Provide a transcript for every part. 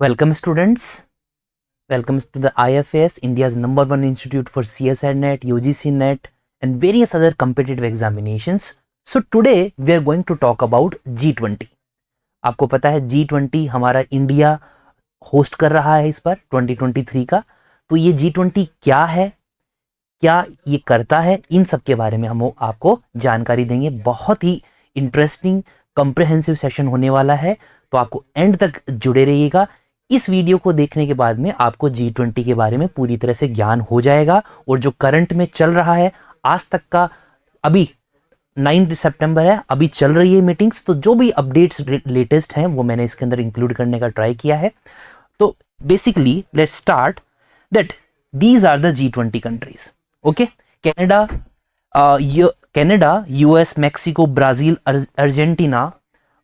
Welcome students, welcome to the IFS, India's #1 institute for CSIR NET, UGC NET and various other competitive examinations. So today we are going to talk about G20. आपको पता है G20 हमारा India host कर रहा है इस बार 2023 का। तो ये G20 क्या है, क्या ये करता है, इन सब के बारे में हम आपको जानकारी देंगे। बहुत ही इंटरेस्टिंग कॉम्प्रिहेंसिव सेशन होने वाला है, तो आपको एंड तक जुड़े रहिएगा। इस वीडियो को देखने के बाद में आपको G20 के बारे में पूरी तरह से ज्ञान हो जाएगा और जो करंट में चल रहा है आज तक का, अभी 9 सितंबर है, अभी चल रही है मीटिंग्स, तो जो भी अपडेट्स लेटेस्ट हैं वो मैंने इसके अंदर इंक्लूड करने का ट्राई किया है। तो basically let's start that these are the G20 countries. Okay, Canada, US, Mexico, Brazil, Argentina,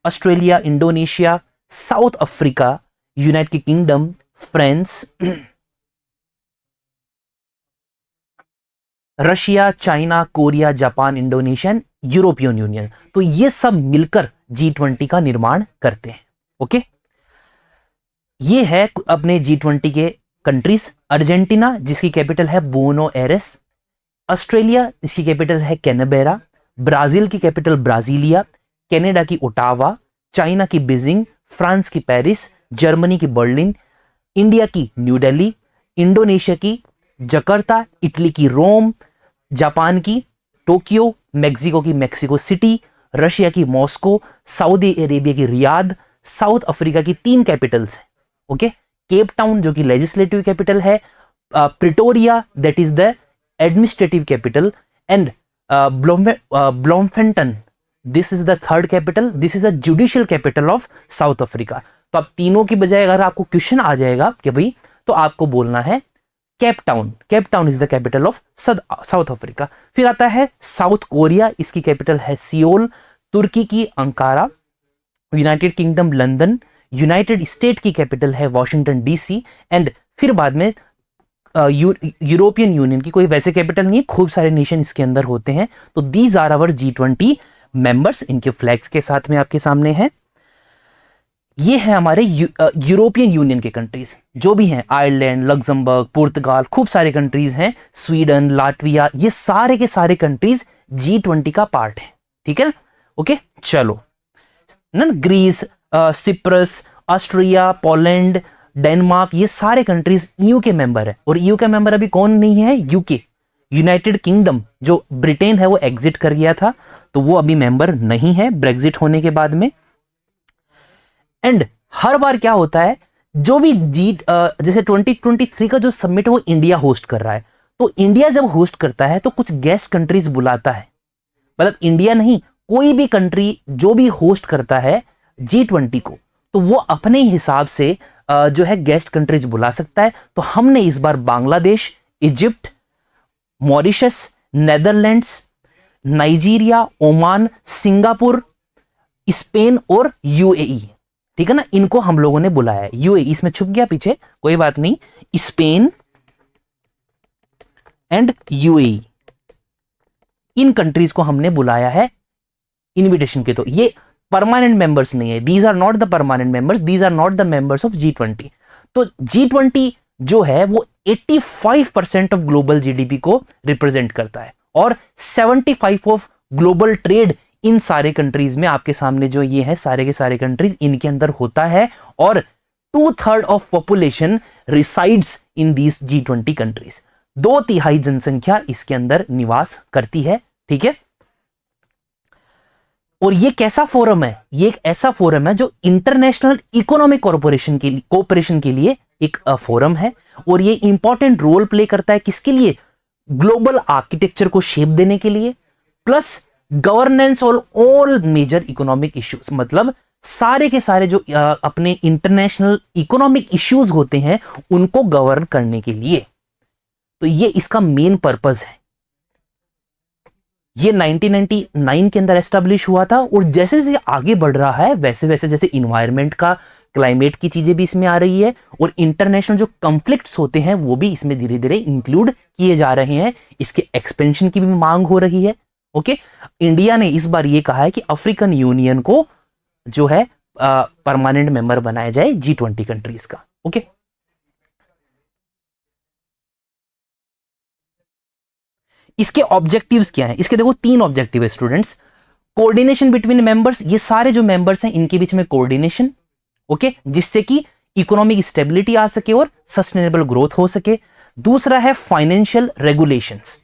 Australia, Indonesia, South Africa, United Kingdom, France, Russia, China, Korea, Japan, Indonesia, European Union. तो ये सब मिलकर G20 का निर्माण करते हैं। ओके, ये है अपने G20 के कंट्रीज। अर्जेंटीना जिसकी कैपिटल है बोनो एरेस, ऑस्ट्रेलिया इसकी कैपिटल है कैनबेरा, ब्राजील की कैपिटल ब्राजीलिया, कनाडा की ओटावा, चाइना की बीजिंग, फ्रांस की पेरिस, जर्मनी की बर्लिन, इंडिया की न्यू दिल्ली, इंडोनेशिया की जकार्ता, इटली की रोम, जापान की टोक्यो, मेक्सिको की मेक्सिको सिटी, रशिया की मॉस्को, सऊदी अरेबिया की रियाद, साउथ अफ्रीका की 3 कैपिटल्स हैं। ओके, केप टाउन जो कि लेजिस्लेटिव कैपिटल है, Pretoria that is the administrative capital, and Bloemfontein this is the 3rd capital, this is the judicial capital of South Africa. तो आप तीनों की बजाय अगर आपको क्वेश्चन आ जाएगा कि भाई, तो आपको बोलना है Cape Town. Cape Town is the capital of South Africa. फिर आता है साउथ कोरिया, इसकी कैपिटल है सियोल, तुर्की की Ankara, United kingdom London, United state की कैपिटल है वॉशिंगटन डीसी, एंड फिर बाद में यूरोपियन यूनियन की कोई वैसे कैपिटल नहीं है, खूब सारे नेशन इसके अंदर होते हैं। तो these are our G20 members, इनके फ्लैग्स के साथ में आपके सामने है। ये है हमारे यूरोपियन यूनियन के कंट्रीज जो भी हैं, आयरलैंड, लग्जमबर्ग, पुर्तगाल, खूब सारे कंट्रीज हैं, स्वीडन, लाटविया, ये सारे के सारे कंट्रीज G20 का पार्ट है। ठीक है, ओके, चलो ना, Greece, Cyprus, Austria, Poland, Denmark, ये सारे कंट्रीज ईयू के मेंबर है। और ईयू के मेंबर अभी कौन नहीं है? यूके, यूनाइटेड किंगडम, जो ब्रिटेन है वो एग्जिट कर गया था, तो वो अभी मेंबर नहीं है ब्रेग्जिट होने के बाद में। एंड हर बार क्या होता है, जो भी जैसे 2023 का जो समिट वो इंडिया होस्ट कर रहा है, तो इंडिया जब होस्ट करता है तो कुछ गेस्ट कंट्रीज बुलाता है। मतलब इंडिया नहीं, कोई भी कंट्री जो भी होस्ट करता है G20 को, तो वो अपने हिसाब से जो है गेस्ट कंट्रीज बुला सकता है। तो हमने इस बार Bangladesh, Egypt, Mauritius, Netherlands, Nigeria, Oman, Singapore, Spain और यूएई, ठीक है ना, इनको हम लोगों ने बुलाया है। यूएई इसमें छुप गया पीछे, कोई बात नहीं, Spain and UAE, in countries को हमने बुलाया है इनविटेशन के। तो ये परमानेंट मेंबर्स नहीं है, these are not the permanent members, these are not the members of G20। तो G20 जो है वो 85% ऑफ ग्लोबल जीडीपी को रिप्रेजेंट करता है और 75 ऑफ ग्लोबल ट्रेड इन सारे कंट्रीज में, आपके सामने जो ये है सारे के सारे कंट्रीज, इनके अंदर होता है। और 2/3 of population resides in these G20 countries, 2/3 जनसंख्या इसके अंदर निवास करती है। ठीक है, और ये कैसा फोरम है? ये एक ऐसा फोरम है जो इंटरनेशनल इकोनॉमिक कोऑपरेशन के लिए एक फोरम है, और ये इंपॉर्टेंट रोल प्ले करता है किसके लिए? ग्लोबल आर्किटेक्चर को शेप देने के लिए, plus governance on all major economic issues. मतलब सारे के सारे जो अपने इंटरनेशनल इकोनॉमिक इश्यूज होते हैं उनको गवर्न करने के लिए। तो ये इसका मेन पर्पस है। ये 1999 के अंदर एस्टेब्लिश हुआ था, और जैसे जैसे आगे बढ़ रहा है वैसे वैसे जैसे इन्वायरमेंट का, क्लाइमेट की चीजें भी इसमें आ रही है, और इंटरनेशनल जो कॉन्फ्लिक्ट्स होते हैं वो भी इसमें धीरे धीरे इंक्लूड किए जा रहे हैं, इसके एक्सपेंशन की भी मांग हो रही है। ओके, इंडिया ने इस बार ये कहा है कि अफ्रीकन यूनियन को जो है परमानेंट मेंबर बनाया जाए G20 कंट्रीज का। ओके। इसके ऑब्जेक्टिव्स क्या हैं? इसके देखो 3 ऑब्जेक्टिव है स्टूडेंट्स। कोऑर्डिनेशन बिटवीन मेंबर्स, ये सारे जो मेंबर्स हैं इनके बीच में कोऑर्डिनेशन, ओके, जिससे कि इकोनॉमिक स्टेबिलिटी आ सके और सस्टेनेबल ग्रोथ हो सके। दूसरा है फाइनेंशियल रेगुलेशंस,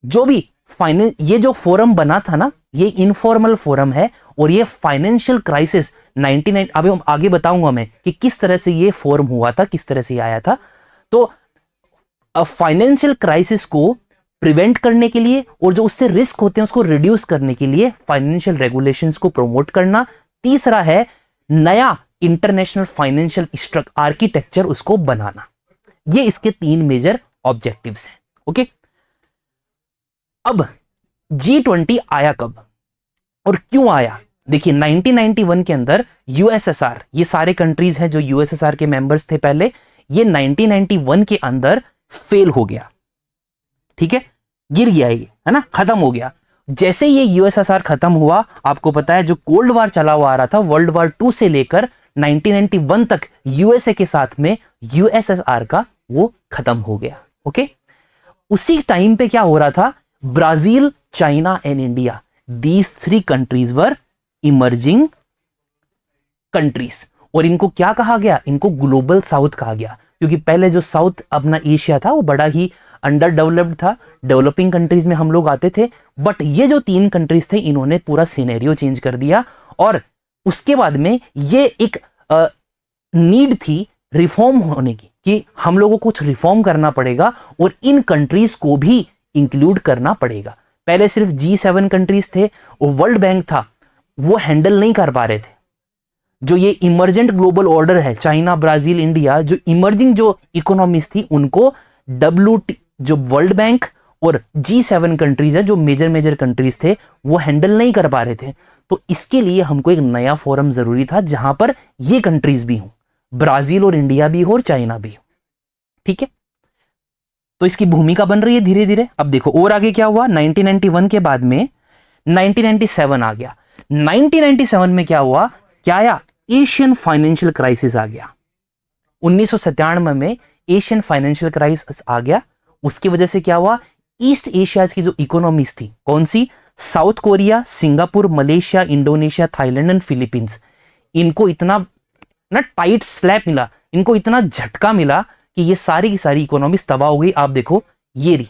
जो भी फाइनेंस, ये जो फोरम बना था ना, ये इनफॉर्मल फोरम है और ये फाइनेंशियल क्राइसिस 99, अभी आगे बताऊंगा मैं कि किस तरह से ये फॉर्म हुआ था, किस तरह से ये आया था। तो फाइनेंशियल क्राइसिस को प्रिवेंट करने के लिए और जो उससे रिस्क होते हैं उसको रिड्यूस करने के लिए फाइनेंशियल रेगुलेशंस को प्रमोट करना। तीसरा है नया इंटरनेशनल फाइनेंशियल आर्किटेक्चर उसको बनाना। ये इसके 3 मेजर ऑब्जेक्टिव्स हैं, ओके। अब G20 आया कब और क्यों आया? देखिए 1991 के अंदर यूएसएसआर, ये सारे कंट्रीज हैं जो यूएसएसआर के मेंबर्स थे पहले, ये 1991 के अंदर फेल हो गया, ठीक है, गिर गया ये, है ना, खत्म हो गया। जैसे ये यूएसएसआर खत्म हुआ, आपको पता है जो कोल्ड वॉर चला हुआ आ रहा था, वर्ल्ड वॉर 2 से लेकर 1991 तक यूएसए के साथ में यूएसएसआर का वो खत्म हो गया, ओके। उसी टाइम पे क्या हो रहा था, Brazil, China and India, these 3 countries were emerging countries. और इनको क्या कहा गया? इनको ग्लोबल साउथ कहा गया, क्योंकि पहले जो साउथ अपना एशिया था वो बड़ा ही अंडर डेवलप्ड था, डेवलपिंग कंट्रीज में हम लोग आते थे। बट ये जो 3 कंट्रीज थे इन्होंने पूरा सिनेरियो चेंज कर दिया और उसके बाद में ये एक नीड थी रिफॉर्म होने की, कि हम लोगों को कुछ रिफॉर्म करना पड़ेगा और इन कंट्रीज को भी इंक्लूड करना पड़ेगा। पहले सिर्फ G7 कंट्रीज थे और वर्ल्ड बैंक था, वो हैंडल नहीं कर पा रहे थे। जो ये इमर्जेंट ग्लोबल ऑर्डर है, चाइना, ब्राजील, इंडिया, जो इमर्जिंग जो इकोनॉमीज थी उनको जो वर्ल्ड बैंक और G7 कंट्रीज है, जो मेजर कंट्रीज थे, वो हैंडल नहीं कर पा रहे थे। तो इसके लिए हमको एक नया फोरम जरूरी था जहां पर ये कंट्रीज भी हों, ब्राजील और इंडिया भी हो और चाइना भी हो, ठीक है। तो इसकी भूमिका बन रही है धीरे धीरे। अब देखो और आगे क्या हुआ, 1991 के बाद में 1997 आ गया। 1997 में क्या हुआ, क्या आया, एशियन फाइनेंशियल क्राइसिस आ गया। 1997 में एशियन फाइनेंशियल क्राइसिस आ गया। उसकी वजह से क्या हुआ, ईस्ट एशिया की जो इकोनॉमीज थी, कौन सी, South Korea, Singapore, Malaysia, Indonesia, Thailand and Philippines, इनको इतना ना टाइट स्लैप मिला, इनको इतना झटका मिला कि ये सारी की सारी इकोनॉमीज तबाह हो गई। आप देखो ये रही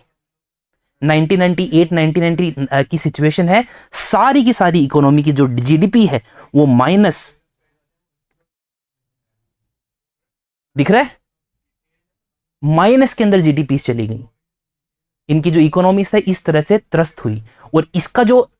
1998 1990 की सिचुएशन है, सारी की सारी इकोनॉमी की जो जीडीपी है वो माइनस दिख रहा है, माइनस के अंदर जीडीपी चली गई। इनकी जो इकोनॉमीज है इस तरह से त्रस्त हुई और इसका जो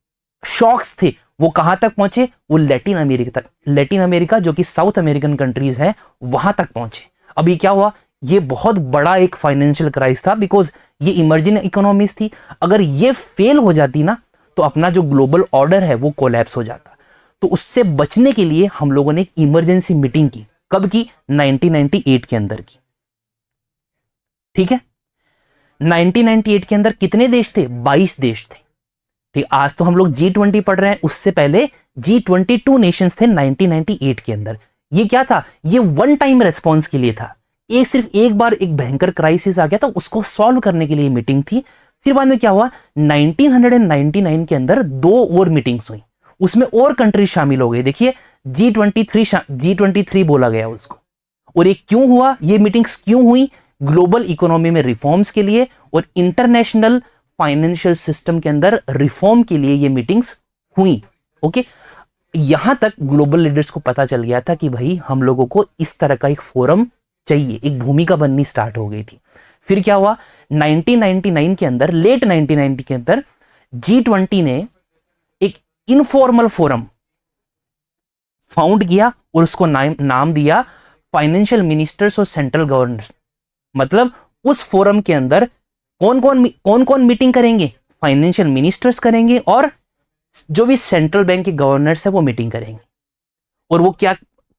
शॉक्स थे वो कहां तक पहुंचे, वो लैटिन अमेरिका तक, लैटिन अमेरिका जो कि साउथ अमेरिकन कंट्रीज है वहां तक पहुंचे। अभी क्या हुआ, ये बहुत बड़ा एक फाइनेंशियल क्राइसिस था, बिकॉज ये इमर्जिंग इकोनॉमीज थी। अगर ये फेल हो जाती ना तो अपना जो ग्लोबल ऑर्डर है वो कोलैप्स हो जाता। तो उससे बचने के लिए हम लोगों ने एक इमरजेंसी मीटिंग की, कब की, 1998 के अंदर की, ठीक है। 1998 के अंदर कितने देश थे, 22 देश थे, ठीक। आज तो हम लोग G20 पढ़ रहे हैं, उससे पहले G22 नेशंस थे 1998 के अंदर। ये क्या था, ये वन टाइम रेस्पॉन्स के लिए था, एक सिर्फ एक बार एक भयंकर क्राइसिस आ गया था, उसको सॉल्व करने के लिए मीटिंग थी। फिर बाद में क्या हुआ, 1999 के अंदर 2 और मीटिंग्स हुई, उसमें और कंट्रीज शामिल हो गई। देखिए G23 बोला गया उसको। और ये क्यों हुआ, ये मीटिंग्स क्यों हुई, ग्लोबल इकोनॉमी में रिफॉर्म्स के लिए और इंटरनेशनल फाइनेंशियल सिस्टम के अंदर रिफॉर्म के लिए ये मीटिंग्स हुई, ओके। यहां तक ग्लोबल लीडर्स को पता चल गया था कि भाई हम लोगों को इस तरह का एक फोरम चाहिए, एक भूमिका बननी स्टार्ट हो गई थी। फिर क्या हुआ, 1999 के अंदर, लेट 1990 के अंदर G20 ने एक इनफॉर्मल फोरम फाउंड किया और उसको नाम दिया फाइनेंशियल मिनिस्टर्स और सेंट्रल गवर्नर्स। मतलब उस फोरम के अंदर कौन कौन मीटिंग करेंगे, फाइनेंशियल मिनिस्टर्स करेंगे और जो भी सेंट्रल बैंक के गवर्नर्स है वो मीटिंग करेंगे। और वो क्या,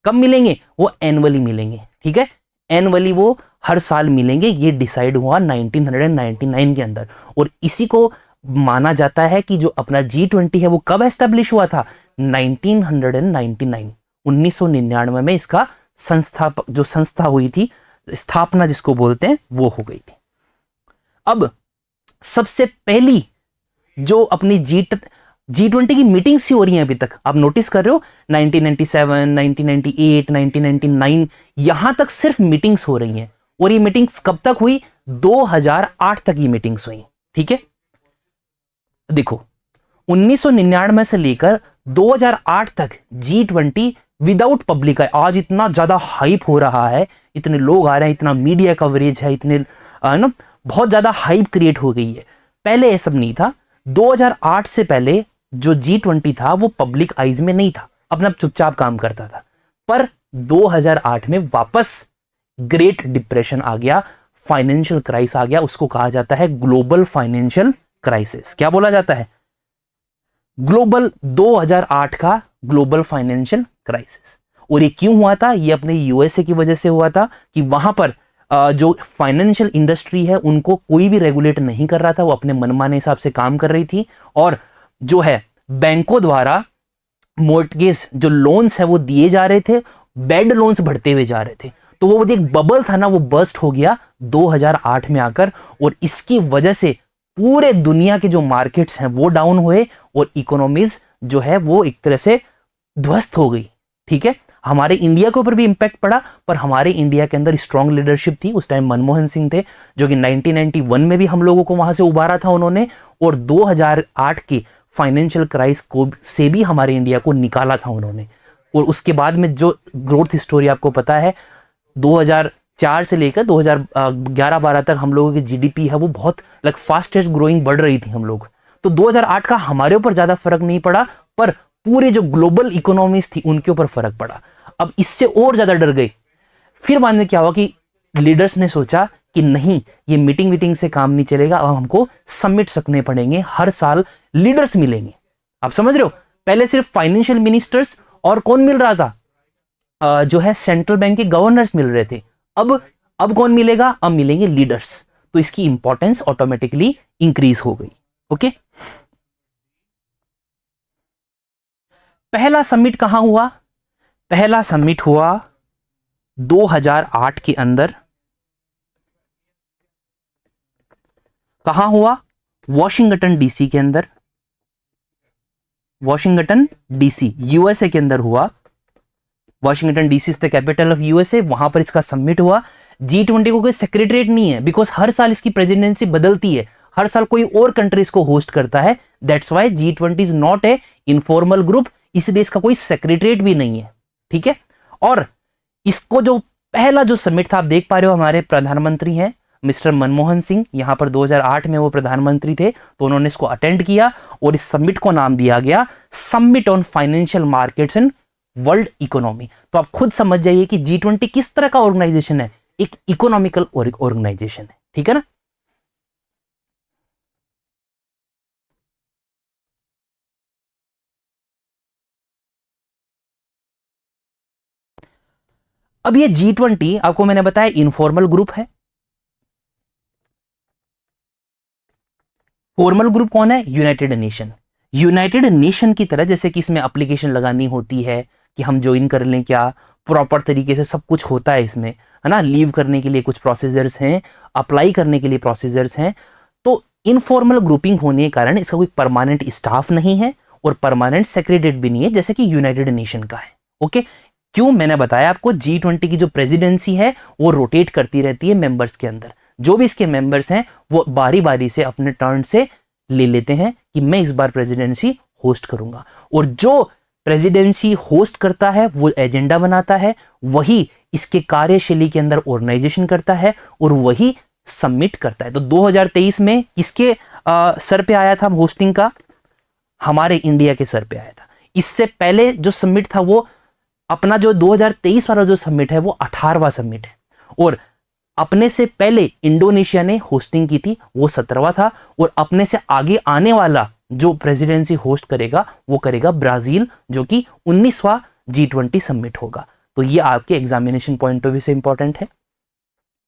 कब मिलेंगे, वो एनुअली मिलेंगे, ठीक है, एनुअली वो हर साल मिलेंगे। ये डिसाइड हुआ 1999 के अंदर। और इसी को माना जाता है कि जो अपना G20 है वो कब एस्टेब्लिश हुआ था, 1999 में इसका जो संस्था हुई थी, स्थापना जिसको बोलते हैं, वो हो गई थी। अब सबसे पहली जो अपनी G20 की मीटिंग्स ही हो रही हैं अभी तक, आप नोटिस कर रहे हो 1997, 1998, 1999 यहां तक सिर्फ मीटिंग्स हो रही हैं। और ये मीटिंग्स कब तक हुई? 2008 तक ये मीटिंग्स हुई। ठीक है, देखो 1999 से लेकर 2008 तक G20 विदाउट पब्लिक है। आज इतना ज्यादा हाइप हो रहा है, इतने लोग आ रहे हैं, इतना मीडिया कवरेज है, इतने ना बहुत ज्यादा हाइप क्रिएट हो गई है। पहले ये सब नहीं था। 2008 से पहले जो G20 था वो पब्लिक आइज में नहीं था, अपना चुपचाप काम करता था। पर 2008 में वापस ग्रेट डिप्रेशन आ गया, फाइनेंशियल क्राइसिस आ गया। उसको कहा जाता है ग्लोबल फाइनेंशियल क्राइसिस। क्या बोला जाता है? ग्लोबल 2008 का ग्लोबल फाइनेंशियल क्राइसिस। और ये क्यों हुआ था? ये अपने यूएसए की वजह से हुआ था कि वहां पर जो फाइनेंशियल इंडस्ट्री है उनको कोई भी रेगुलेट नहीं कर रहा था, वो अपने मनमाने हिसाब से काम कर रही थी। और जो है बैंकों द्वारा मॉर्टगेज जो लोन्स है वो दिए जा रहे थे, बैड लोन्स बढ़ते हुए जा रहे थे। तो वो एक बबल था ना, वो बर्स्ट हो गया 2008 में आकर। और इसकी वजह से पूरे दुनिया के जो मार्केट्स हैं वो डाउन हुए और इकोनॉमीज जो है वो एक तरह से ध्वस्त हो गई। ठीक है, हमारे इंडिया के ऊपर भी इंपैक्ट पड़ा, पर हमारे इंडिया के अंदर स्ट्रांग लीडरशिप थी। उस टाइम मनमोहन सिंह थे, जो कि 1991 में भी हम लोगों को वहां से उबारा था उन्होंने, और 2008 की फाइनेंशियल क्राइसिस को से भी हमारे इंडिया को निकाला था उन्होंने। और उसके बाद में जो ग्रोथ स्टोरी आपको पता है, 2004 से लेकर 2011-12 तक हम लोगों की जीडीपी है वो बहुत फास्टेस्ट ग्रोइंग बढ़ रही थी हम लोग। तो 2008 का हमारे ऊपर ज्यादा फर्क नहीं पड़ा, पर पूरे जो ग्लोबल इकोनॉमीज थी उनके ऊपर फर्क पड़ा। अब इससे और ज्यादा डर गए। फिर बाद में क्या हुआ कि लीडर्स ने सोचा कि नहीं, ये मीटिंग से काम नहीं चलेगा, अब हमको समिट रखने पड़ेंगे, हर साल लीडर्स मिलेंगे। आप समझ रहे हो, पहले सिर्फ फाइनेंशियल मिनिस्टर्स और कौन मिल रहा था, जो है सेंट्रल बैंक के गवर्नर्स मिल रहे थे। अब कौन मिलेगा? अब मिलेंगे लीडर्स। तो इसकी इंपॉर्टेंस ऑटोमेटिकली इंक्रीज हो गई। ओके, पहला समिट कहां हुआ? पहला समिट हुआ 2008 के अंदर। कहां हुआ? वॉशिंगटन डीसी के अंदर। वॉशिंगटन डीसी यूएसए के अंदर हुआ। Washington DC is the capital of USA. वहां पर इसका समिट हुआ। G20 को कोई सेक्रेटरीट नहीं है, बिकॉज हर साल इसकी प्रेसिडेंसी बदलती है, हर साल कोई और कंट्री इसको होस्ट करता है। That's why G20 is not a informal group, इसलिए इसका कोई सेक्रेटरीट भी नहीं है। ठीक है, और इसको जो पहला जो समिट था, आप देख पा रहे हो हमारे प्रधानमंत्री हैं मिस्टर मनमोहन सिंह, यहां पर 2008 में वो प्रधानमंत्री थे, तो उन्होंने इसको अटेंड किया और इस समिट को नाम दिया गया summit on financial markets and world economy. तो आप खुद समझ जाइए कि G20 किस तरह का ऑर्गेनाइजेशन है, एक इकोनॉमिकल ऑर्गेनाइजेशन है। ठीक है ना। अब ये G20 आपको मैंने बताया इनफॉर्मल ग्रुप है। फॉर्मल ग्रुप कौन है? United nation. यूनाइटेड नेशन की तरह जैसे कि इसमें एप्लीकेशन लगानी होती है कि हम ज्वाइन कर लें, क्या प्रॉपर तरीके से सब कुछ होता है इसमें, है ना। लीव करने के लिए कुछ प्रोसीजर्स हैं, अप्लाई करने के लिए प्रोसीजर्स हैं। तो इनफॉर्मल ग्रुपिंग होने के कारण इसका कोई परमानेंट स्टाफ नहीं है और परमानेंट सेक्रेटरीट भी नहीं है, जैसे कि यूनाइटेड नेशन का है। ओके, क्यों? मैंने बताया आपको, G20 की जो प्रेसिडेंसी है वो रोटेट करती रहती है मेंबर्स के अंदर। जो भी इसके मेंबर्स हैं वो बारी बारी से अपने टर्न से ले लेते हैं कि मैं इस बार प्रेसिडेंसी होस्ट करूंगा। और जो प्रेसिडेंसी होस्ट करता है वो एजेंडा बनाता है, वही इसके कार्यशैली के अंदर ऑर्गेनाइजेशन करता है और वही सबमिट करता है। तो 2023 में किसके सर पे आया था होस्टिंग का? हमारे इंडिया के सर पे आया था। इससे पहले जो सबमिट था वो अपना जो 2023 वाला जो सबमिट है वो 18वां सबमिट है, और अपने से पहले इंडोनेशिया ने होस्टिंग की थी, वो 17वां था। और अपने से आगे आने वाला जो प्रेसिडेंसी होस्ट करेगा वो करेगा ब्राजील, जो कि 19वां G20 सबमिट होगा। तो ये आपके एग्जामिनेशन पॉइंट ऑफ व्यू से इंपॉर्टेंट है।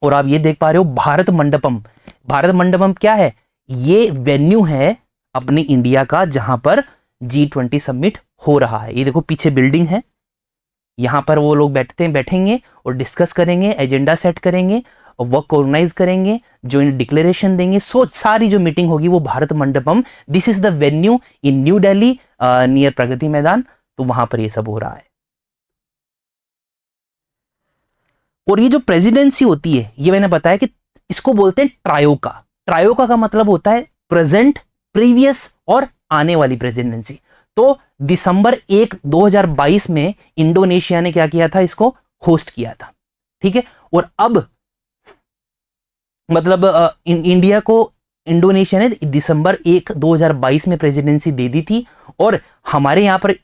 और आप ये देख पा रहे हो भारत मंडपम। भारत मंडपम क्या है? ये वेन्यू है अपने इंडिया का जहां पर G20 सबमिट हो रहा है। ये देखो पीछे बिल्डिंग है, यहाँ पर वो लोग बैठेंगे और डिस्कस करेंगे, एजेंडा सेट करेंगे, वर्क ऑर्गेनाइज करेंगे, जो डिक्लेरेशन देंगे। सारी जो मीटिंग होगी वो Bharat Mandapam, this is the venue in New Delhi near Pragati Maidan, तो वहां पर ये सब हो रहा है। और ये जो प्रेसिडेंसी होती है, ये मैंने बताया कि इसको बोलते हैं ट्रायोका। ट्रायोका का मतलब होता है प्रेजेंट, प्रीवियस और आने वाली प्रेसिडेंसी। तो दिसंबर 1, 2022 में इंडोनेशिया ने क्या किया था, इसको होस्ट किया था, ठीक है। और अब मतलब इंडिया को इंडोनेशिया ने दिसंबर 1, 2022 में प्रेसिडेंसी दे दी थी। और हमारे यहाँ पर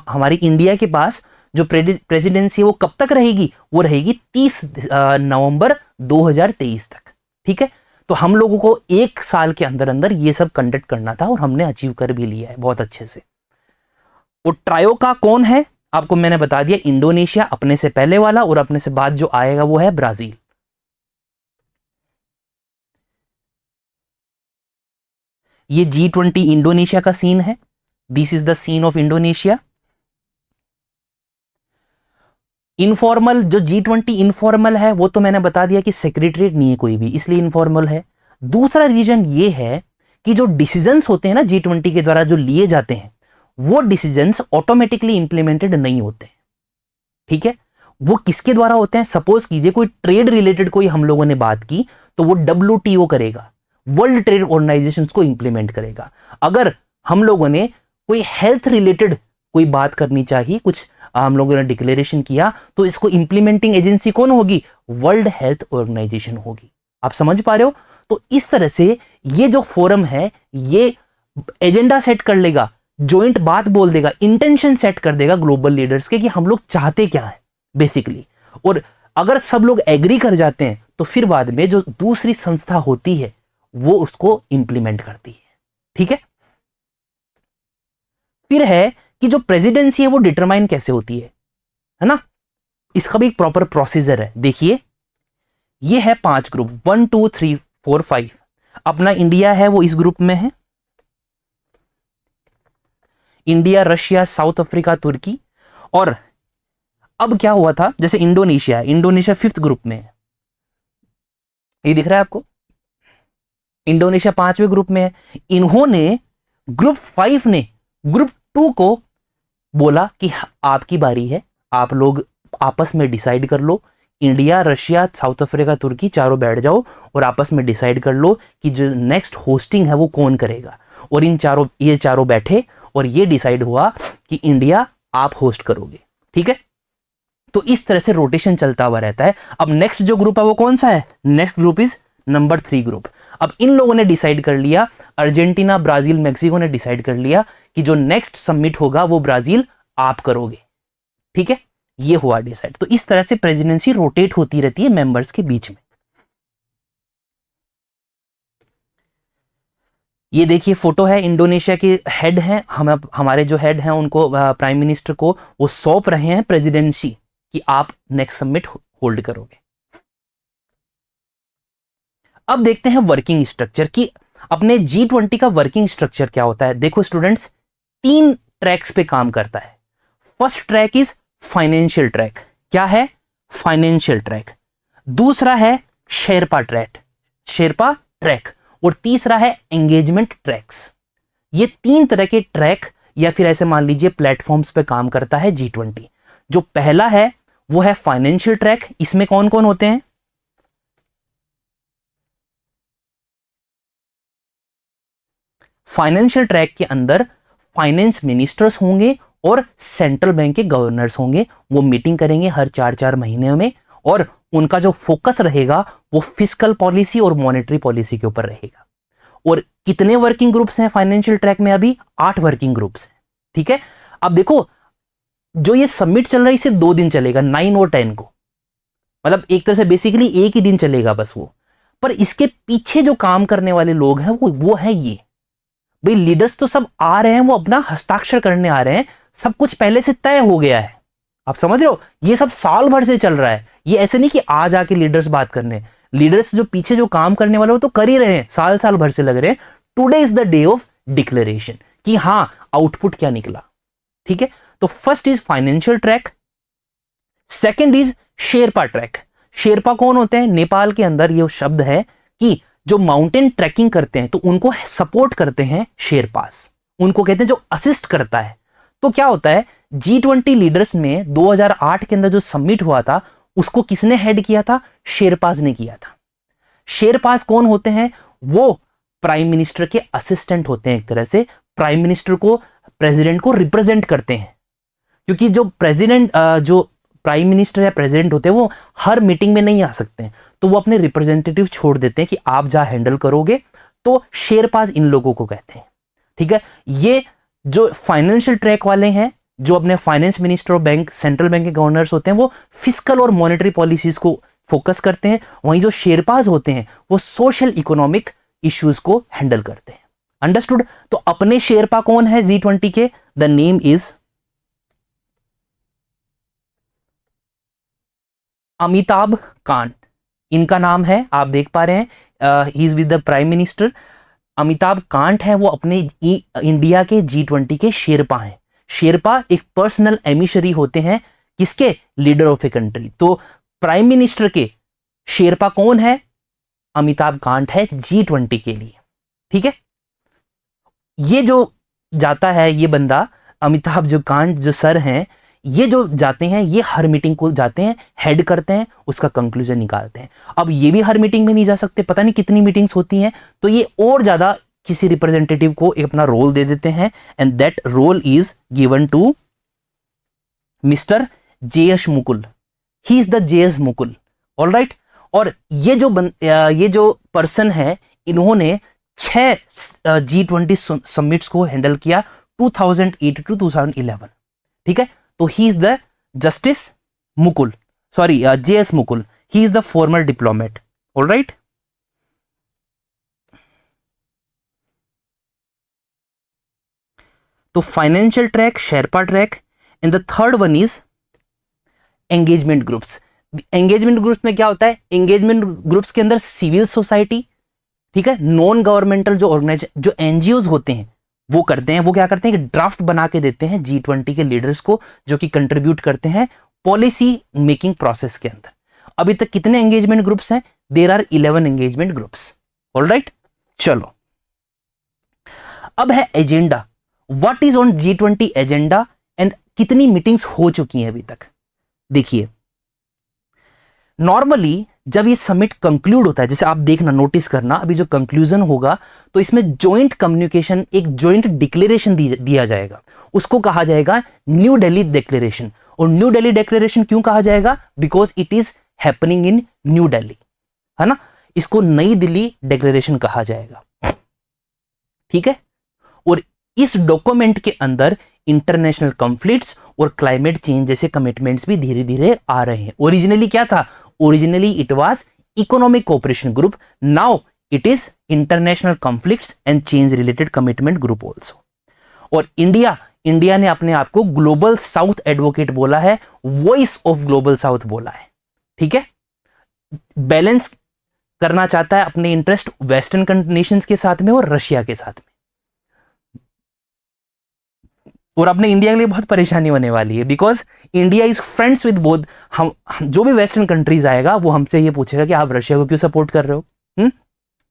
हमारी इंडिया के पास जो प्रेसिडेंसी है वो कब तक रहेगी, वो रहेगी 30 नवंबर 2023 तक, ठीक है। तो हम लोगों को 1 साल के अंदर अंदर ये सब कंडक्ट करना था और हमने अचीव कर भी लिया है बहुत अच्छे से। और ट्रायोका कौन है, आपको मैंने बता दिया, इंडोनेशिया अपने से पहले वाला, और अपने से बाद जो आएगा वो है ब्राजील। ये G20 इंडोनेशिया का सीन है, this is the scene of Indonesia. Informal जो G20 इनफॉर्मल है वो तो मैंने बता दिया कि सेक्रेटरीट नहीं है कोई भी, इसलिए इनफॉर्मल है। दूसरा रीजन ये है कि जो डिसीजंस होते हैं ना G20 के द्वारा जो लिए जाते हैं, वो डिसीजंस ऑटोमेटिकली इंप्लीमेंटेड नहीं होते, ठीक है। वो किसके द्वारा होते हैं, सपोज कीजिए कोई ट्रेड रिलेटेड कोई हम लोगों ने बात की, तो वो WTO करेगा, वर्ल्ड ट्रेड ऑर्गेनाइजेशन को इंप्लीमेंट करेगा। अगर हम लोगों ने कोई हेल्थ रिलेटेड कोई बात करनी चाहिए, कुछ हम लोगों ने डिक्लेरेशन किया, तो इसको इंप्लीमेंटिंग एजेंसी कौन होगी, वर्ल्ड हेल्थ ऑर्गेनाइजेशन होगी। आप समझ पा रहे हो। तो इस तरह से ये जो फोरम है ये एजेंडा सेट कर लेगा, जॉइंट बात बोल देगा, इंटेंशन सेट कर देगा ग्लोबल लीडर्स के कि हम लोग चाहते क्या है बेसिकली। और अगर सब लोग एग्री कर जाते हैं तो फिर बाद में जो दूसरी संस्था होती है वो उसको इंप्लीमेंट करती है, ठीक है। फिर है कि जो प्रेसिडेंसी है वो डिटरमाइन कैसे होती है ना, इसका भी एक प्रॉपर प्रोसीजर है। देखिए ये है 5 ग्रुप, 1 2 3 4 5। अपना इंडिया है वो इस ग्रुप में है, इंडिया, रशिया, साउथ अफ्रीका, तुर्की। और अब क्या हुआ था, जैसे इंडोनेशिया 5th ग्रुप में है, ये दिख रहा है आपको, इंडोनेशिया 5वें ग्रुप में है। इन्होंने ग्रुप 5 ने ग्रुप 2 को बोला कि आपकी बारी है, आप लोग आपस में डिसाइड कर लो, इंडिया, रशिया, साउथ अफ्रीका, तुर्की चारों बैठ जाओ और आपस में डिसाइड कर लो कि जो नेक्स्ट होस्टिंग है वो कौन करेगा। और ये चारों बैठे और ये डिसाइड हुआ कि इंडिया आप होस्ट करोगे, ठीक है। तो इस तरह से रोटेशन चलता हुआ रहता है। अब नेक्स्ट जो ग्रुप है वो कौन सा है, next group is number 3 group. अब इन लोगों ने डिसाइड कर लिया, अर्जेंटीना, ब्राजील, मेक्सिको ने डिसाइड कर लिया कि जो नेक्स्ट समिट होगा वो ब्राजील आप करोगे, ठीक है। ये हुआ डिसाइड। तो इस तरह से प्रेसिडेंसी रोटेट होती रहती है मेंबर्स के बीच में। ये देखिए फोटो है, इंडोनेशिया के हेड हैं, हमारे जो हेड हैं उनको प्राइम मिनिस्टर को वो सौंप रहे हैं प्रेसिडेंसी कि आप नेक्स्ट समिट होल्ड करोगे। अब देखते हैं वर्किंग स्ट्रक्चर की, अपने G20 का वर्किंग स्ट्रक्चर क्या होता है। देखो स्टूडेंट्स, 3 ट्रैक्स पे काम करता है। First track is financial track. क्या है, फाइनेंशियल ट्रैक। दूसरा है शेरपा ट्रैक और तीसरा है एंगेजमेंट ट्रैक्स। ये 3 तरह के ट्रैक या फिर ऐसे मान लीजिए प्लेटफॉर्म्स पे काम करता है G20। जो पहला है वो है फाइनेंशियल ट्रैक। इसमें कौन कौन होते हैं, फाइनेंशियल ट्रैक के अंदर फाइनेंस मिनिस्टर्स होंगे और सेंट्रल बैंक के गवर्नर्स होंगे। वो मीटिंग करेंगे हर 4-4 महीने में और उनका जो फोकस रहेगा वो फिस्कल पॉलिसी और मॉनेटरी पॉलिसी के ऊपर रहेगा। और कितने वर्किंग ग्रुप्स हैं फाइनेंशियल ट्रैक में, अभी 8 वर्किंग ग्रुप्स हैं, ठीक है। अब देखो जो ये समिट चल रहा है इसे 2 दिन चलेगा, 9 और 10 को, मतलब एक तरह से बेसिकली एक ही दिन चलेगा बस वो। पर इसके पीछे जो काम करने वाले लोग हैं वो है ये भाई, लीडर्स तो सब आ रहे हैं, वो अपना हस्ताक्षर करने आ रहे हैं, सब कुछ पहले से तय हो गया है। आप समझ रहे हो, ये सब साल भर से चल रहा है। ये ऐसे नहीं कि आज आके लीडर्स बात करने, लीडर्स जो पीछे जो काम करने वाले वो तो कर ही रहे हैं, साल भर से लग रहे हैं। Today is the day of declaration कि हाँ आउटपुट क्या निकला, ठीक है। तो first is financial track, second is Sherpa track. Sherpa कौन होते हैं? नेपाल के अंदर ये शब्द है कि जो माउंटेन ट्रैकिंग करते हैं तो उनको सपोर्ट करते हैं शेरपास, उनको कहते हैं जो असिस्ट करता है। तो क्या होता है, G20 लीडर्स में 2008 के अंदर जो समिट हुआ था उसको किसने हेड किया था? शेरपास ने किया था। शेरपास कौन होते हैं? वो प्राइम मिनिस्टर के असिस्टेंट होते हैं, एक तरह से प्राइम मिनिस्टर को, प्रेसिडेंट को रिप्रेजेंट करते हैं। क्योंकि जो प्रेसिडेंट, जो प्राइम मिनिस्टर या प्रेसिडेंट होते हैं वो हर मीटिंग में नहीं आ सकते हैं, तो वो अपने रिप्रेजेंटेटिव छोड़ देते हैं कि आप जहां हैंडल करोगे। तो शेरपास इन लोगों को कहते हैं, ठीक है। ये जो फाइनेंशियल ट्रैक वाले हैं, जो अपने फाइनेंस मिनिस्टर और बैंक, सेंट्रल बैंक के गवर्नर्स होते हैं, वो फिस्कल और मॉनेटरी पॉलिसीज को फोकस करते हैं। वहीं जो शेरपास होते हैं वो सोशल इकोनॉमिक इश्यूज को हैंडल करते हैं। अंडरस्टूड? तो अपने शेरपा कौन है G20 के? The name is Amitabh Kant, इनका नाम है, आप देख पा रहे हैं, he is with the prime minister. Amitabh Kant है, वो अपने इंडिया के G20 के शेरपा हैं। शेरपा एक पर्सनल एमिशरी होते हैं, किसके? Leader of a country. तो प्राइम मिनिस्टर के शेरपा कौन है? अमिताभ कांत है G20 के लिए, ठीक है। ये जो जाता है, ये बंदा अमिताभ जो कांत जो सर हैं, ये जो जाते हैं, ये हर मीटिंग को जाते हैं, हेड करते हैं, उसका कंक्लूजन निकालते हैं। अब ये भी हर मीटिंग में नहीं जा सकते, पता नहीं कितनी मीटिंग्स होती हैं, तो ये और ज्यादा किसी रिप्रेजेंटेटिव को एक अपना रोल दे देते हैं, and that role is given to mister JS Mukul. He is the JS Mukul, alright. और ये जो पर्सन है, इन्होंने 6 G20 समिट्स को हैंडल किया 2008 टू 2011, ठीक है। तो he is the justice Mukul, sorry JS Mukul, he is the former diplomat, alright. तो financial track, Sherpa track, and the third one is engagement groups. Engagement groups में क्या होता है? एंगेजमेंट ग्रुप्स के अंदर सिविल सोसाइटी, ठीक है, नॉन गवर्नमेंटल जो ऑर्गेनाइजेशन, जो NGOs होते हैं, वो करते हैं, वो क्या करते हैं कि ड्राफ्ट बना के देते हैं G20 के लीडर्स को, जो कि कंट्रीब्यूट करते हैं पॉलिसी मेकिंग प्रोसेस के अंदर। अभी तक कितने एंगेजमेंट ग्रुप्स हैं? There are 11 engagement groups, alright. चलो, अब है agenda. What is on G20 agenda and कितनी मीटिंग्स हो चुकी हैं अभी तक? देखिए, नॉर्मली जब ये समिट कंक्लूड होता है, जैसे आप देखना, नोटिस करना, अभी जो कंक्लूजन होगा तो इसमें जॉइंट कम्युनिकेशन, एक जॉइंट डिक्लेरेशन दिया जाएगा, उसको कहा जाएगा न्यू दिल्ली डिक्लेरेशन। और न्यू दिल्ली डिक्लेरेशन क्यों कहा जाएगा? Because it is happening in New Delhi, है ना, इसको नई दिल्ली डिक्लेरेशन कहा जाएगा, ठीक है। और इस डॉक्यूमेंट के अंदर इंटरनेशनल कॉन्फ्लिक्ट्स और क्लाइमेट चेंज जैसे कमिटमेंट्स भी धीरे धीरे आ रहे हैं। ओरिजिनली क्या था? Originally it was economic cooperation group, now it is international conflicts and change related commitment group also. और इंडिया ने अपने आप को ग्लोबल साउथ एडवोकेट बोला है, वॉइस ऑफ ग्लोबल साउथ बोला है, ठीक है। बैलेंस करना चाहता है अपने इंटरेस्ट वेस्टर्न नेशंस के साथ में और रशिया के साथ में। और अपने इंडिया के लिए बहुत परेशानी होने वाली है, because India is friends with both. हम जो भी वेस्टर्न कंट्रीज आएगा वो हमसे ये पूछेगा कि आप रशिया को क्यों सपोर्ट कर रहे हो।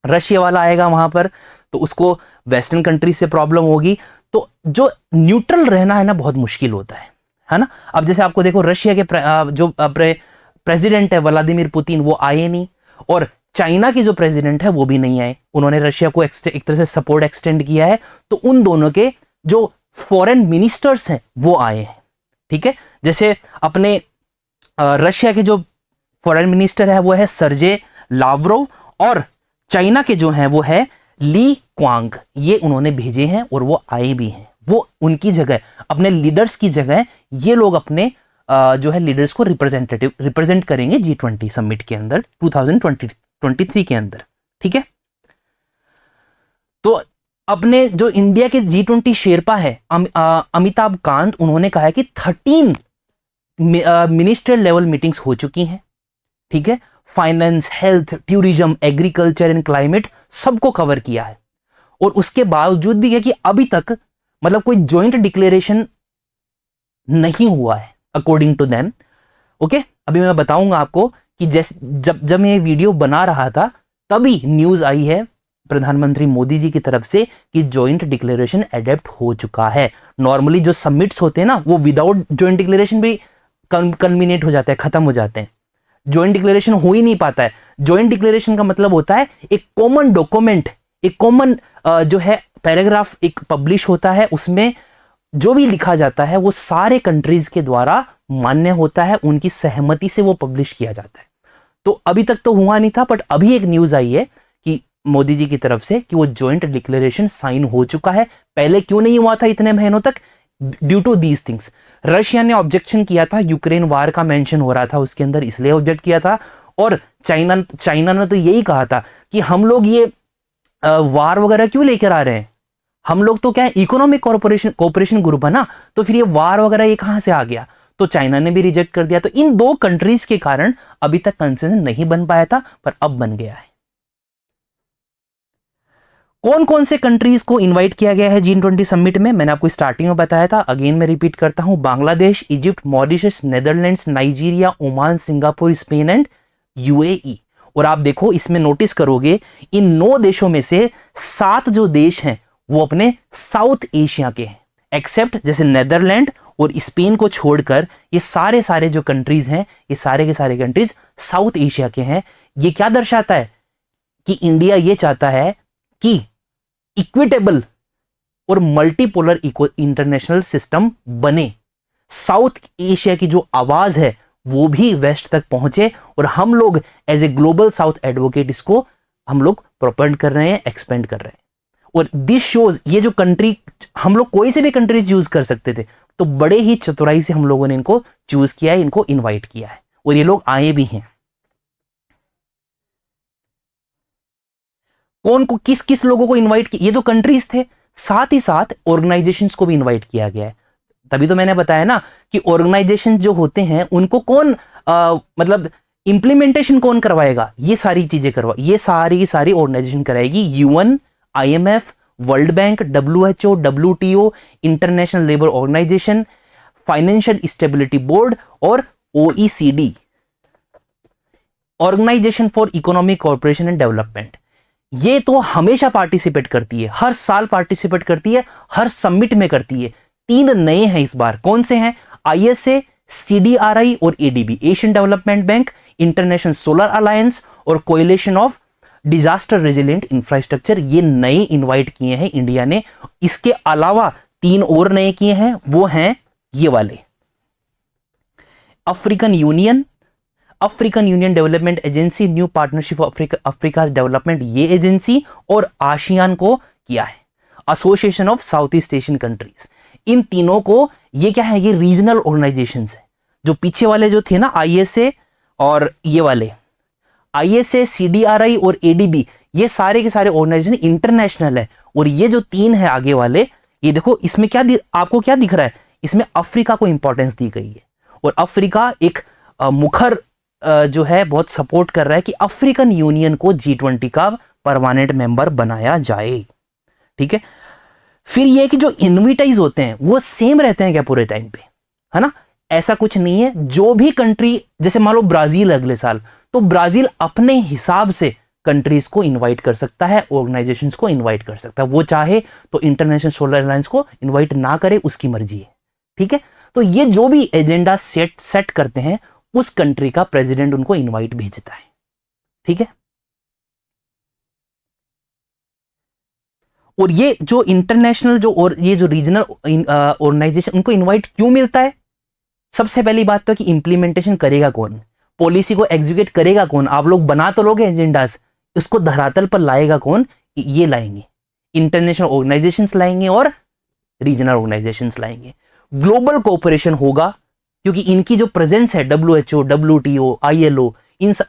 रशिया वाला आएगा वहां पर तो उसको वेस्टर्न कंट्रीज से प्रॉब्लम होगी। तो जो न्यूट्रल रहना है ना, बहुत मुश्किल होता है ना। अब जैसे आपको देखो, रशिया के जो प्रेसिडेंट है व्लादिमीर पुतिन, वो आए नहीं, और चाइना की जो प्रेसिडेंट है वो भी नहीं आए। उन्होंने रशिया को एक तरह से सपोर्ट एक्सटेंड किया है, तो उन दोनों के जो फॉरेन मिनिस्टर्स हैं वो आए हैं, ठीक है। जैसे अपने रशिया के जो फॉरेन मिनिस्टर है वो है सर्जे लावरोव, और चाइना के जो हैं वो है ली क्वांग। ये उन्होंने भेजे हैं और वो आए भी हैं। वो उनकी जगह, अपने लीडर्स की जगह, ये लोग अपने जो है लीडर्स को रिप्रेजेंट करेंगे G20 समिट के अंदर 2023 के अंदर, ठीक है। तो अपने जो इंडिया के G20 शेरपा है अमिताभ कांत, उन्होंने कहा है कि 13 मिनिस्ट्रियल लेवल मीटिंग्स हो चुकी हैं, ठीक है। Finance, health, tourism, agriculture and climate सबको कवर किया है। और उसके बावजूद भी है कि अभी तक मतलब कोई जॉइंट डिक्लेरेशन नहीं हुआ है अकॉर्डिंग टू देम। ओके, अभी मैं बताऊंगा आपको कि जैसे जब मैं ये वीडियो बना रहा था तभी न्यूज आई है प्रधानमंत्री मोदी जी की तरफ से कि जॉइंट डिक्लेरेशन एडेप्ट हो चुका है। नॉर्मली जो सबमिट्स होते हैं ना वो विदाउट जॉइंट डिक्लेरेशन भी कन्वीनिएंट हो जाते हैं, खत्म हो जाते हैं। जॉइंट डिक्लेरेशन हो ही नहीं पाता है। जॉइंट डिक्लेरेशन का मतलब होता है एक कॉमन डॉक्यूमेंट, एक कॉमन जो है पैराग्राफ एक पब्लिश होता है, उसमें जो भी लिखा जाता है वो सारे कंट्रीज के द्वारा मान्य होता है, उनकी सहमति से वो पब्लिश किया जाता है। तो अभी तक तो हुआ नहीं था, बट अभी एक न्यूज आई है कि मोदी जी की तरफ से कि वो जॉइंट डिक्लेरेशन साइन हो चुका है। पहले क्यों नहीं हुआ था इतने महीनों तक? Due to these things. Russia ने ऑब्जेक्शन किया था, यूक्रेन वार का मेंशन हो रहा था उसके अंदर, इसलिए ऑब्जेक्ट किया था। और चाइना ने तो यही कहा था कि हम लोग ये वार वगैरह क्यों लेकर आ रहे हैं, हम लोग तो क्या है इकोनॉमिक कोऑपरेशन ग्रुप है ना, तो फिर ये वार वगैरह ये कहां से आ गया? तो चाइना ने भी रिजेक्ट कर दिया। तो इन दो कंट्रीज के कारण अभी तक कंसेंसस नहीं बन पाया था, पर अब बन गया है। कौन कौन से कंट्रीज को इनवाइट किया गया है G20 समिट में? मैंने आपको स्टार्टिंग में बताया था, अगेन मैं रिपीट करता हूं। Bangladesh, Egypt, Mauritius, Netherlands, Nigeria, Oman, Singapore, Spain and UAE। और आप देखो इसमें नोटिस करोगे इन 9 देशों में से 7 जो देश हैं वो अपने साउथ एशिया के हैं, एक्सेप्ट जैसे नेदरलैंड और स्पेन को छोड़कर ये सारे जो कंट्रीज हैं, ये सारे के सारे कंट्रीज साउथ एशिया के हैं। ये क्या दर्शाता है कि इंडिया ये चाहता है कि इक्विटेबल और मल्टीपोलर इंटरनेशनल सिस्टम बने, साउथ एशिया की जो आवाज है वो भी वेस्ट तक पहुंचे, और हम लोग as a global south advocate इसको हम लोग प्रोपेंड कर रहे हैं, एक्सपेंड कर रहे हैं। और दिस शोज, ये जो कंट्री, हम लोग कोई से भी कंट्री चूज कर सकते थे, तो बड़े ही चतुराई से हम लोगों ने इनको चूज किया है, इनको इनवाइट किया है, और ये लोग आए भी हैं। कौन को किस किस लोगों को इनवाइट किया? ये तो कंट्रीज थे, साथ ही साथ ऑर्गेनाइजेशंस को भी इनवाइट किया गया है। तभी तो मैंने बताया ना कि ऑर्गेनाइजेशन जो होते हैं उनको कौन मतलब इंप्लीमेंटेशन कौन करवाएगा? ये सारी चीजें ये सारी ऑर्गेनाइजेशन कराएगी। UN, IMF, World Bank, WHO, WTO, International Labour Organisation, Financial Stability Board और OECD, Organisation for Economic Cooperation and Development. ये तो हमेशा पार्टिसिपेट करती है, हर साल पार्टिसिपेट करती है, हर समिट में करती है। 3 नए हैं इस बार। कौन से हैं? ISA, CDRI और ADB, Asian development bank, international solar alliance और coalition of disaster resilient infrastructure. ये नए इनवाइट किए हैं इंडिया ने। इसके अलावा 3 और नए किए हैं, वो हैं ये वाले, African Union development agency, New partnership Africa development, ये एजेंसी, और आसियान को किया है, association of south east Asian countries. इन तीनों को, ये क्या है, ये रीजनल ऑर्गेनाइजेशंस है। जो पीछे वाले जो थे ना ISA और ये वाले ISA, CDRI और ADB, ये सारे के सारे ऑर्गेनाइजेशन इंटरनेशनल है। और ये जो 3 है आगे वाले, ये देखो इसमें क्या आपको क्या दिख रहा है? इसमें अफ्रीका को इंपॉर्टेंस दी गई है, और अफ्रीका एक मुखर जो है बहुत सपोर्ट कर रहा है कि अफ्रीकन यूनियन को G20 का परमानेंट मेंबर बनाया जाए। ठीक है, फिर ये कि जो इनविटाइज होते हैं वो सेम रहते हैं क्या पूरे टाइम पे? है ना, ऐसा कुछ नहीं है। जो भी कंट्री, जैसे मान लो ब्राजील अगले साल, तो ब्राजील अपने हिसाब से कंट्रीज को इनवाइट कर सकता है, ऑर्गेनाइजेशंस को इनवाइट कर सकता है। वो चाहे तो इंटरनेशनल सोलर अलायंस को इनवाइट ना करे, उसकी मर्जी है। ठीक है, तो ये जो भी एजेंडा सेट करते हैं, उस कंट्री का प्रेसिडेंट उनको इनवाइट भेजता है। ठीक है, और ये जो इंटरनेशनल जो और ये जो रीजनल ऑर्गेनाइजेशन, उनको इनवाइट क्यों मिलता है? सबसे पहली बात तो कि इंप्लीमेंटेशन करेगा कौन, पॉलिसी को एग्जीक्यूट करेगा कौन? आप लोग बना तो लोगे एजेंडास, उसको धरातल पर लाएगा कौन? ये लाएंगे, इंटरनेशनल ऑर्गेनाइजेशंस लाएंगे और रीजनल ऑर्गेनाइजेशंस लाएंगे। ग्लोबल कोऑपरेशन होगा, क्योंकि इनकी जो प्रेजेंस है, WHO, WTO, ILO,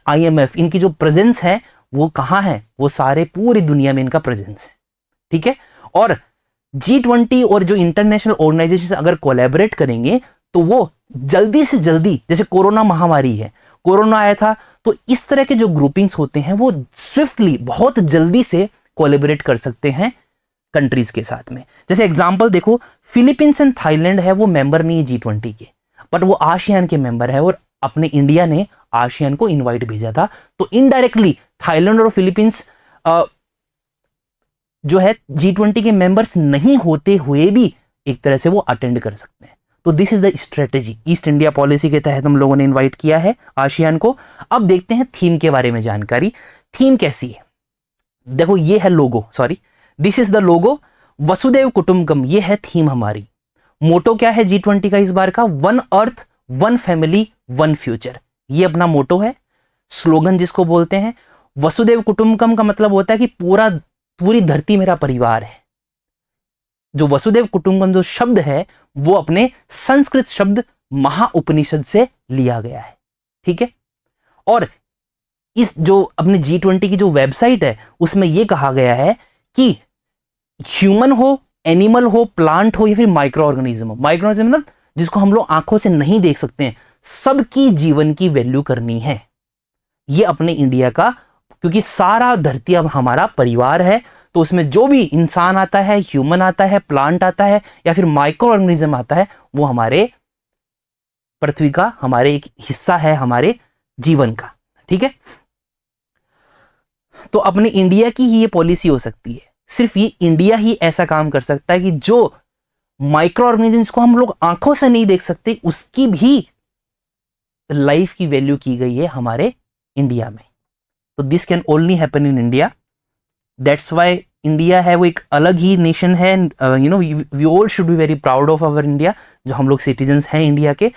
IMF, इनकी जो प्रेजेंस है वो कहां है? वो सारे पूरी दुनिया में इनका प्रेजेंस है। ठीक है, और G20 और जो इंटरनेशनल ऑर्गेनाइजेशन अगर कोलैबोरेट करेंगे तो वो जल्दी से जल्दी, जैसे कोरोना महामारी है, कोरोना आया था, तो इस तरह के जो ग्रुपिंग्स होते हैं वो स्विफ्टली बहुत जल्दी से कोलैबोरेट कर सकते हैं कंट्रीज के साथ में। जैसे एग्जांपल देखो, फिलीपींस एंड थाईलैंड है, वो मेंबर नहीं है G20 के, बट वो आसियान के मेंबर है, और अपने इंडिया ने आसियान को इनवाइट भेजा था। तो इनडायरेक्टली थाईलैंड और फिलीपींस जो है G20 के मेंबर्स नहीं होते हुए भी एक तरह से वो अटेंड कर सकते हैं। तो this is the strategy, east India policy के तहत हम लोगों ने इनवाइट किया है आसियान को। अब देखते हैं थीम के बारे में जानकारी। थीम कैसी है, देखो ये है logo, sorry this is the logo, Vasudhaiva Kutumbakam, ये है थीम हमारी। मोटो क्या है G20 का इस बार का, one earth one family one future, ये अपना मोटो है। स्लोगन जिसको बोलते हैं वसुदेव कुटुंबकम का मतलब होता है कि पूरी धरती मेरा परिवार है। जो वसुदेव कुटुंबकम जो शब्द है वो अपने संस्कृत शब्द महाउपनिषद से लिया गया है, ठीक है। और इस जो अपने G20 की जो वेबसाइट है उसमें यह कहा गया है कि ह्यूमन हो, एनिमल हो, प्लांट हो या फिर माइक्रो ऑर्गेनिज्म हो, माइक्रो ऑर्गेनिज्म मतलब जिसको हम लोग आंखों से नहीं देख सकते हैं, सबकी जीवन की वैल्यू करनी है। ये अपने इंडिया का, क्योंकि सारा धरती अब हमारा परिवार है, तो उसमें जो भी इंसान आता है, ह्यूमन आता है, प्लांट आता है या फिर माइक्रो ऑर्गेनिज्म आता है, वो हमारे पृथ्वी का हमारे एक हिस्सा है, हमारे जीवन का, ठीक है। तो अपने इंडिया की ही ये पॉलिसी हो सकती है, सिर्फ ये इंडिया ही ऐसा काम कर सकता है कि जो माइक्रो ऑर्गेनिजम्स को हम लोग आंखों से नहीं देख सकते उसकी भी लाइफ की वैल्यू की गई है हमारे इंडिया में। तो this can only happen in India, that's why India है वो एक अलग ही नेशन है। You know we all should be very proud of our India, जो हम लोग सिटीजन्स हैं इंडिया के।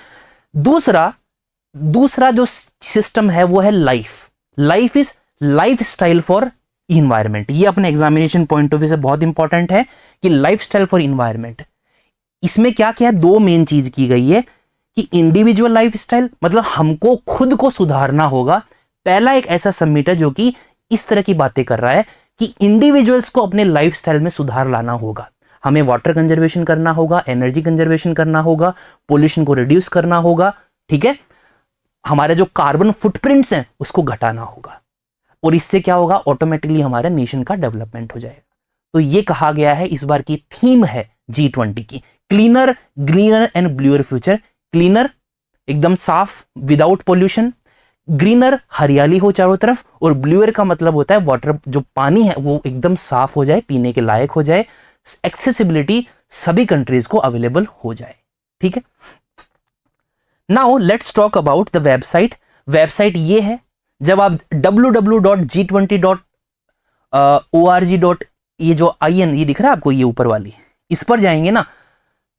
दूसरा जो सिस्टम है वो है life is life style for environment. ये अपने एग्जामिनेशन पॉइंट ऑफ व्यू से बहुत इंपॉर्टेंट है कि लाइफ स्टाइल फॉर इन्वायरमेंट। इसमें क्या क्या है, दो मेन चीज की गई है कि इंडिविजुअल लाइफ स्टाइल मतलब हमको खुद को सुधारना होगा। पहला एक ऐसा समिट है जो कि इस तरह की बातें कर रहा है कि इंडिविजुअल्स को अपने लाइफ स्टाइल में सुधार लाना होगा। हमें वाटर कंजर्वेशन करना होगा, एनर्जी कंजर्वेशन करना होगा, पोल्यूशन को रिड्यूस करना होगा, ठीक है। हमारे जो कार्बन फुटप्रिंट्स हैं उसको घटाना होगा, और इससे क्या होगा, ऑटोमेटिकली हमारे नेशन का डेवलपमेंट हो जाएगा। तो ये कहा गया है, इस बार की थीम है G20 की, cleaner, greener and bluer future. Cleaner एकदम साफ विदाउट पोल्यूशन, ग्रीनर हरियाली हो चारों तरफ, और ब्लूअर का मतलब होता है वाटर, जो पानी है वो एकदम साफ हो जाए, पीने के लायक हो जाए, एक्सेसिबिलिटी सभी कंट्रीज को अवेलेबल हो जाए, ठीक है। Now let's talk about the website. Website ये है, जब आप www.g20.org. ये जो IN ये दिख रहा है आपको, ये ऊपर वाली, इस पर जाएंगे ना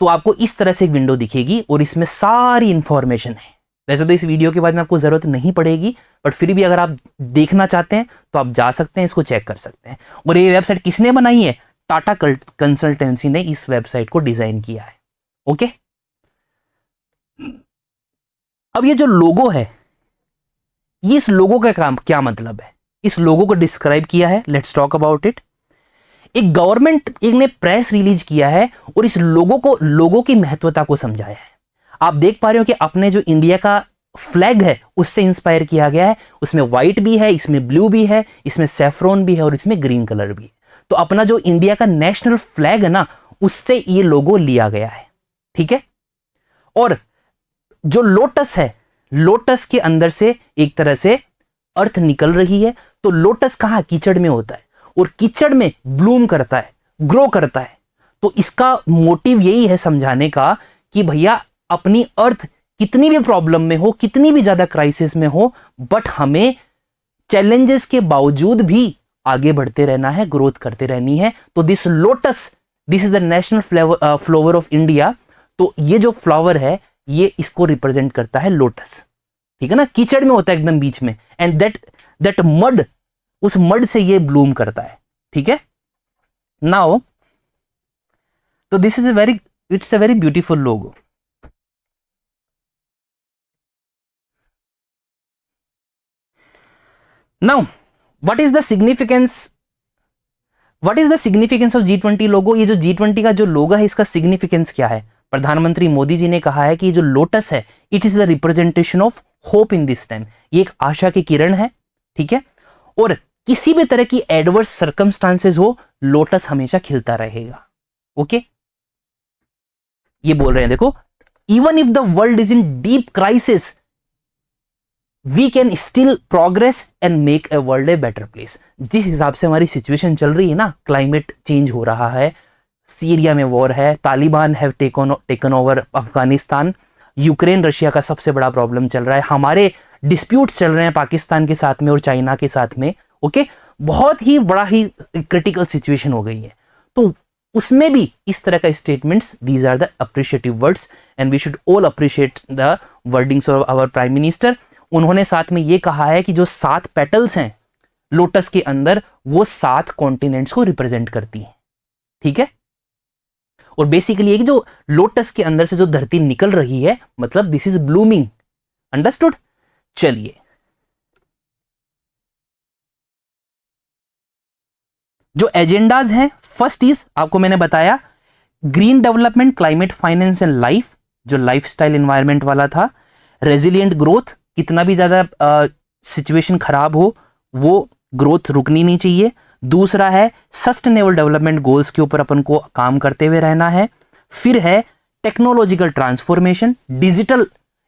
तो आपको इस तरह से एक विंडो दिखेगी और इसमें सारी इंफॉर्मेशन है। वैसे तो इस वीडियो के बाद में आपको जरूरत नहीं पड़ेगी, बट फिर भी अगर आप देखना चाहते हैं तो आप जा सकते हैं, इसको चेक कर सकते हैं। और ये वेबसाइट किसने बनाई है, टाटा कंसल्टेंसी ने इस वेबसाइट को डिजाइन किया है, ओके। अब ये जो लोगो है, इस लोगो का काम क्या मतलब है, इस लोगो को डिस्क्राइब किया है, लेट्स टॉक अबाउट इट। एक गवर्नमेंट ने प्रेस रिलीज किया है और इस लोगो की महत्वता को समझाया है। आप देख पा रहे हो कि अपने जो इंडिया का फ्लैग है उससे इंस्पायर किया गया है। उसमें व्हाइट भी है, इसमें ब्लू भी है, इसमें सैफ्रॉन भी है और इसमें ग्रीन कलर भी है। तो अपना जो इंडिया का नेशनल फ्लैग है ना, उससे ये लोगो लिया गया है, ठीक है। और जो लोटस है, लोटस के अंदर से एक तरह से अर्थ निकल रही है। तो लोटस कहां, कीचड़ में होता है, और कीचड़ में ब्लूम करता है, ग्रो करता है। तो इसका मोटिव यही है समझाने का कि भैया अपनी अर्थ कितनी भी प्रॉब्लम में हो, कितनी भी ज्यादा क्राइसिस में हो, बट हमें चैलेंजेस के बावजूद भी आगे बढ़ते रहना है, ग्रोथ करते रहनी है। तो this lotus, this is the national flower of India. तो ये जो फ्लावर है ये इसको रिप्रेजेंट करता है लोटस, ठीक है ना, कीचड़ में होता है एकदम बीच में, एंड दैट मड, उस मड से ये ब्लूम करता है, ठीक है। नाउ तो this is it's a very beautiful logo. Now what is the significance of G20 लोगो। ये जो G20 का जो लोगो है इसका सिग्निफिकेंस क्या है। प्रधानमंत्री मोदी जी ने कहा है कि जो लोटस है, it is the representation of hope in this time. ये एक आशा की किरण है, ठीक है। और किसी भी तरह की एडवर्स सर्कमस्टांसेस हो, लोटस हमेशा खिलता रहेगा, ओके। ये बोल रहे हैं, देखो, even if the world is in deep crisis, we can still progress and make a world a better place. जिस हिसाब से हमारी सिचुएशन चल रही है ना, क्लाइमेट चेंज हो रहा है, सीरिया में वॉर है, Taliban have taken over Afghanistan, Ukraine Russia का सबसे बड़ा प्रॉब्लम चल रहा है, हमारे डिस्प्यूट्स चल रहे हैं पाकिस्तान के साथ में और चाइना के साथ में, ओके, बहुत ही बड़ा ही क्रिटिकल सिचुएशन हो गई है। तो उसमें भी इस तरह का statements, these are the appreciative words and we should all appreciate the wordings of our prime minister. उन्होंने साथ में ये कहा है कि जो 7 पेटल्स हैं लोटस के अंदर, वो 7 कॉन्टिनेंट्स को रिप्रेजेंट करती हैं, ठीक है। और बेसिकली ये कि जो लोटस के अंदर से जो धरती निकल रही है, मतलब दिस इज ब्लूमिंग, अंडरस्टूड। चलिए, जो एजेंडाज हैं, फर्स्ट इज, आपको मैंने बताया, green development, climate finance and life, जो लाइफस्टाइल एनवायरनमेंट वाला था। रेजिलिएंट ग्रोथ, कितना भी ज्यादा सिचुएशन खराब हो, वो ग्रोथ रुकनी नहीं चाहिए। दूसरा है सस्टेनेबल डेवलपमेंट गोल्स के ऊपर अपन को काम करते हुए रहना है। फिर है टेक्नोलॉजिकल ट्रांसफॉर्मेशन, डिजिटल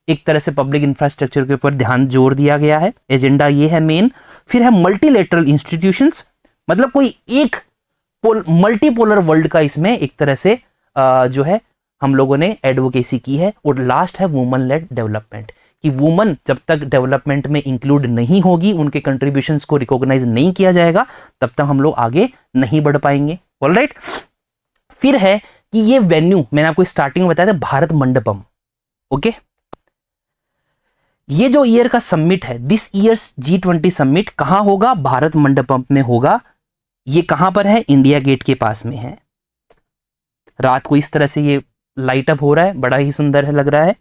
एक तरह से पब्लिक इंफ्रास्ट्रक्चर के ऊपर ध्यान जोर दिया गया है, एजेंडा ये है मेन। फिर है मल्टीलेटरल इंस्टीट्यूशंस, मतलब कोई एक मल्टीपोलर वर्ल्ड का इसमें एक तरह से जो है हम लोगों ने एडवोकेसी की है। और लास्ट है वुमन लेड डेवलपमेंट, कि वुमन जब तक डेवलपमेंट में इंक्लूड नहीं होगी, उनके कंट्रीब्यूशंस को रिकॉग्नाइज नहीं किया जाएगा, तब तक हम लोग आगे नहीं बढ़ पाएंगे। ऑलराइट, फिर है कि ये वेन्यू मैंने आपको स्टार्टिंग में बताया था, भारत मंडपम, ओके। ये जो ईयर का समिट है, दिस ईयर्स G20 समिट कहां होगा? भारत मंडपम में होगा। ये कहां पर है? इंडिया गेट के पास में है। रात को इस तरह से ये लाइट अप हो रहा है, बड़ा ही सुंदर है, लग रहा है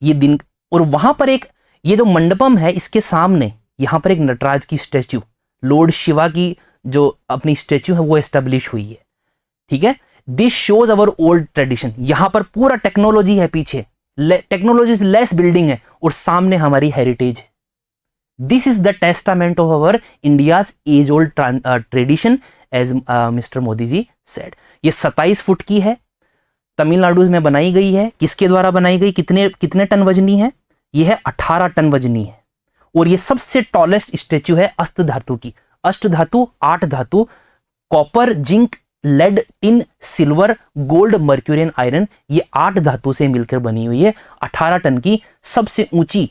ये दिन। और वहां पर एक, ये जो मंडपम है, इसके सामने यहां पर एक नटराज की स्टैच्यू, लॉर्ड शिवा की जो अपनी स्टैच्यू है, वो एस्टेब्लिश हुई है, ठीक है। This shows our old tradition, यहां पर पूरा टेक्नोलॉजी है, पीछे टेक्नोलॉजी लेस बिल्डिंग है और सामने हमारी हेरिटेज है। This is the testament of our India's as old tradition, as mister Modi ji said. ये 27 फुट की है, तमिलनाडु में बनाई गई है। किसके द्वारा बनाई गई? कितने टन वजनी है? ये है 18 टन वजनी है। और ये सबसे टॉलेस्ट स्टेच्यू है अष्ट धातु की। अष्ट धातु, 8 धातु, copper, zinc, lead, tin, silver, gold, mercurian, iron, ये 8 धातु से मिलकर बनी हुई है। 18 टन की सबसे ऊंची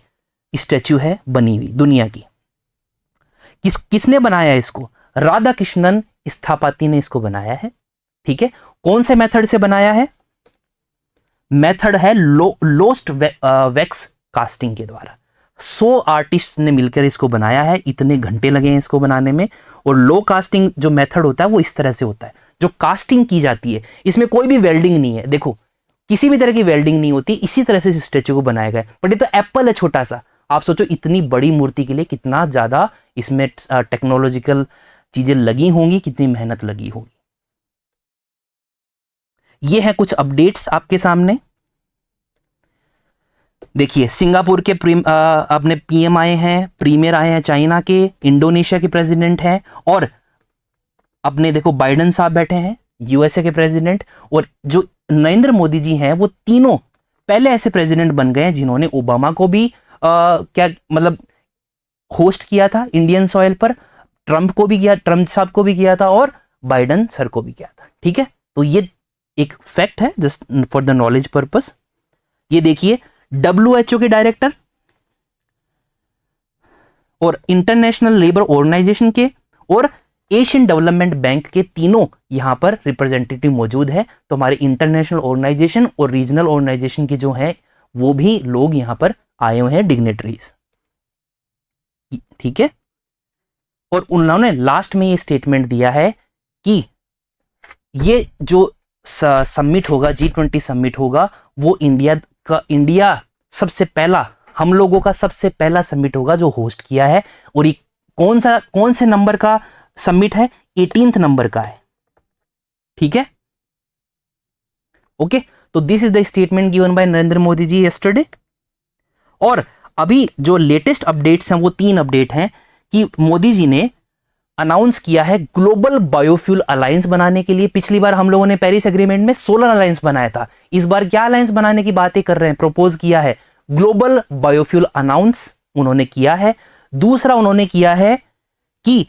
स्टैच्यू है बनी हुई दुनिया की। किसने बनाया इसको? राधा कृष्णन स्थापति ने इसको बनाया है, ठीक है। कौन से मेथड से बनाया है? मेथड है लोस्ट वैक्स कास्टिंग के द्वारा। 100 आर्टिस्ट ने मिलकर इसको बनाया है, इतने घंटे लगे हैं इसको बनाने में। और लो कास्टिंग जो मेथड होता है वो इस तरह से होता है, जो कास्टिंग की जाती है, इसमें कोई भी वेल्डिंग नहीं है, देखो किसी भी तरह की वेल्डिंग नहीं होती, इसी तरह से स्टैच्यू को बनाया गया है। बट ये तो एप्पल है छोटा सा, आप सोचो इतनी बड़ी मूर्ति के लिए कितना ज्यादा इसमें टेक्नोलॉजिकल चीजें लगी होंगी, कितनी मेहनत लगी होगी। ये है कुछ अपडेट्स आपके सामने। देखिए, सिंगापुर के अपने पीएम आए हैं, प्रीमियर आए हैं चाइना के, इंडोनेशिया के प्रेसिडेंट हैं, और अपने देखो बाइडेन साहब बैठे हैं, यूएसए के प्रेसिडेंट। और जो नरेंद्र मोदी जी हैं, वो तीनों पहले ऐसे प्रेसिडेंट बन गए हैं जिन्होंने ओबामा को भी क्या मतलब होस्ट किया था इंडियन सॉइल पर, ट्रंप को भी किया, ट्रंप साहब को भी किया था, और बाइडेन सर को भी किया था, ठीक है। तो ये एक फैक्ट है, just for the knowledge purpose. ये देखिए, WHO के डायरेक्टर और इंटरनेशनल लेबर ऑर्गेनाइजेशन के और एशियन डेवलपमेंट बैंक के तीनों यहां पर रिप्रेजेंटेटिव मौजूद है। तो हमारे इंटरनेशनल ऑर्गेनाइजेशन और रीजनल ऑर्गेनाइजेशन के जो हैं वो भी लोग यहां पर आए हुए हैं, डिग्नेटरीज, ठीक है। और उन्होंने लास्ट में ये स्टेटमेंट दिया है कि ये जो समिट होगा, G20 समिट होगा, वो इंडिया सबसे पहला, हम लोगों का सबसे पहला समिट होगा जो होस्ट किया है। और ये कौन से नंबर का समिट है? 18th नंबर का है, ठीक है, ओके। तो this is the statement given by Narendra Modi ji yesterday. और अभी जो लेटेस्ट अपडेट्स हैं वो 3 अपडेट हैं कि मोदी जी ने अनाउंस किया है ग्लोबल बायोफ्यूल अलायंस बनाने के लिए। पिछली बार हम लोगों ने पेरिस एग्रीमेंट में सोलर अलायंस बनाया था, इस बार क्या अलायंस बनाने की बातें कर रहे हैं, प्रपोज किया है ग्लोबल बायोफ्यूल अनाउंस उन्होंने किया है। दूसरा उन्होंने किया है कि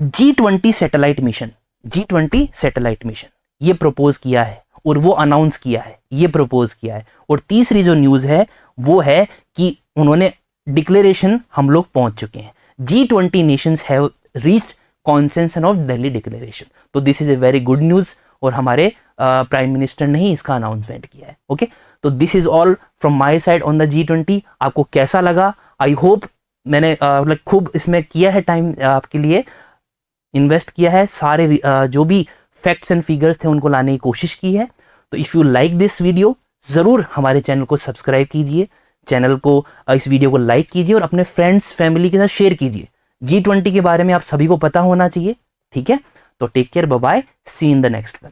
G20 satellite mission, G20 satellite mission ये प्रपोज किया है और वो अनाउंस किया है, ये प्रपोज किया है। और तीसरी जो न्यूज है वो है कि उन्होंने डिक्लेरेशन हम लोग पहुंच चुके हैं, G20 nations have reached consensus of Delhi declaration. तो this is a very good news और हमारे प्राइम मिनिस्टर ने ही इसका अनाउंसमेंट किया है। ओके, तो this is all from my side on the G20। आपको कैसा लगा? आई होप मैंने खूब इसमें किया है, टाइम आपके लिए इन्वेस्ट किया है, सारे जो भी फैक्ट्स एंड फिगर्स थे उनको लाने की कोशिश की है। तो if you like this video ज़रूर हमारे चैनल को सब्सक्राइब कीजिए, चैनल को इस वीडियो को लाइक कीजिए और अपने फ्रेंड्स फैमिली के साथ शेयर कीजिए। G20 के बारे में आप सभी को पता होना चाहिए। ठीक है, तो take care, bye bye, see in the next one.